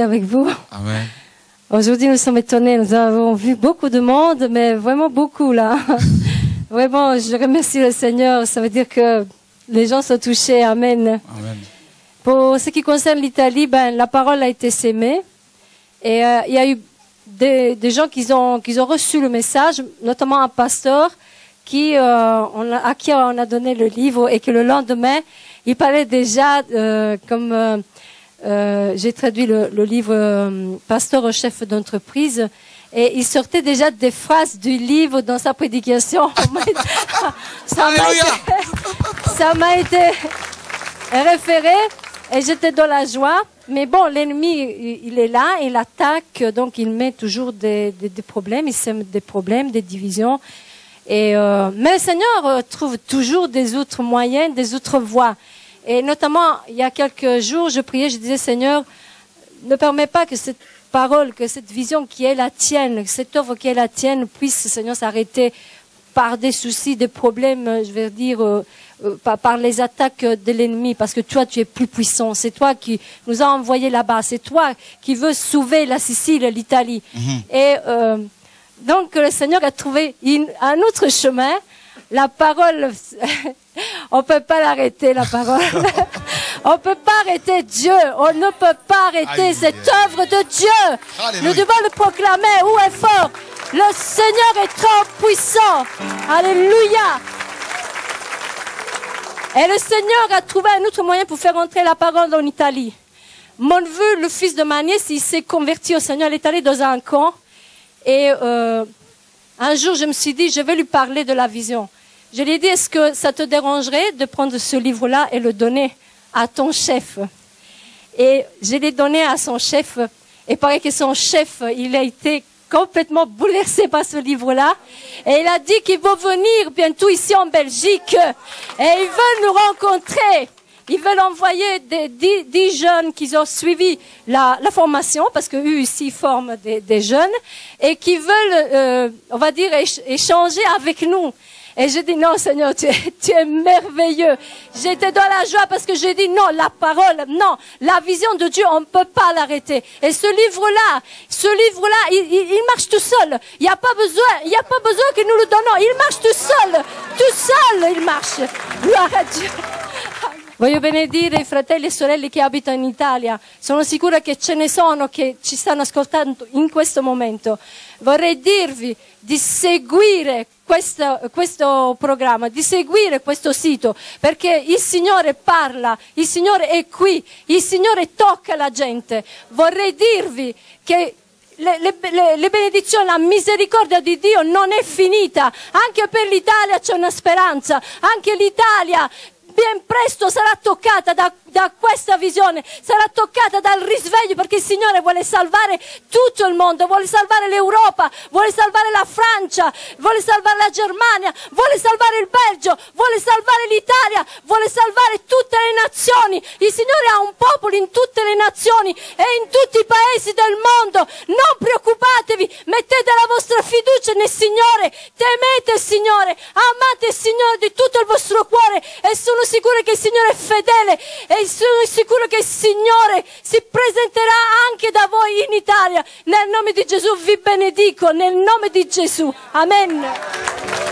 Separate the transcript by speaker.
Speaker 1: avec vous.
Speaker 2: Amen.
Speaker 1: Aujourd'hui, nous sommes étonnés. Nous avons vu beaucoup de monde, mais vraiment beaucoup là. Vraiment, je remercie le Seigneur. Ça veut dire que les gens sont touchés. Amen.
Speaker 2: Amen.
Speaker 1: Pour ce qui concerne l'Italie, la parole a été sémée. Et il y a eu des gens qui ont reçu le message, notamment un pasteur à qui on a donné le livre et que le lendemain, il parlait déjà comme... j'ai traduit le livre Pasteur au chef d'entreprise et il sortait déjà des phrases du livre dans sa prédication. Ça m'a été référé et j'étais dans la joie. Mais bon, l'ennemi, il est là, il attaque, donc il met toujours des problèmes, il sème des problèmes, des divisions. Mais le Seigneur trouve toujours des autres moyens, des autres voies. Et notamment, il y a quelques jours, je priais, je disais, Seigneur, ne permets pas que cette parole, que cette vision qui est la tienne, que cette œuvre qui est la tienne puisse, Seigneur, s'arrêter par des soucis, des problèmes, je vais dire, par les attaques de l'ennemi, parce que toi, tu es plus puissant. C'est toi qui nous as envoyés là-bas. C'est toi qui veux sauver la Sicile, l'Italie. Et donc, le Seigneur a trouvé un autre chemin. La parole, on peut pas l'arrêter, la parole. On peut pas arrêter Dieu. On ne peut pas arrêter cette œuvre de Dieu. Alléluia. Nous devons le proclamer haut et fort. Le Seigneur est trop puissant. Alléluia. Et le Seigneur a trouvé un autre moyen pour faire entrer la parole en Italie. Mon neveu, le fils de ma nièce, il s'est converti au Seigneur. Il est allé dans un camp. Et un jour, je me suis dit, je vais lui parler de la vision. Je lui ai dit, est-ce que ça te dérangerait de prendre ce livre-là et le donner à ton chef? Et je l'ai donné à son chef. Et paraît que son chef, il a été complètement bouleversé par ce livre-là. Et il a dit qu'il va venir bientôt ici en Belgique. Et il veut nous rencontrer. Ils veulent envoyer 10 jeunes qui ont suivi la formation, parce qu'eux ici forment des jeunes, et qui veulent, on va dire, échanger avec nous. Et j'ai dit, non, Seigneur, tu es merveilleux. J'étais dans la joie parce que j'ai dit, non, la parole, non, la vision de Dieu, on ne peut pas l'arrêter. Et ce livre-là, il marche tout seul. Il n'y a pas besoin que nous le donnons. Il marche tout seul, il marche. Gloire à Dieu. Voglio benedire i fratelli e sorelle che abitano in Italia. Sono sicura che ce ne sono che ci stanno ascoltando in questo momento. Vorrei dirvi di seguire questo programma, di seguire questo sito, perché il Signore parla, il Signore è qui, il Signore tocca la gente. Vorrei dirvi che le benedizioni, la misericordia di Dio non è finita. Anche per l'Italia c'è una speranza. Anche l'Italia ben presto sarà toccata da questa visione, sarà toccata dal risveglio, perché il Signore vuole salvare tutto il mondo, vuole salvare l'Europa, vuole salvare la Francia, vuole salvare la Germania, vuole salvare il Belgio, vuole salvare l'Italia, vuole salvare tutte le nazioni. Il Signore ha un popolo in tutte le nazioni e in tutti i paesi del mondo. Non preoccupatevi, mettete la vostra fiducia nel Signore, temete il Signore, amate il Signore di tutto il vostro cuore, e sono sicura che il Signore è fedele, e sono sicuro che il Signore si presenterà anche da voi in Italia. Nel nome di Gesù vi benedico, nel nome di Gesù. Amen.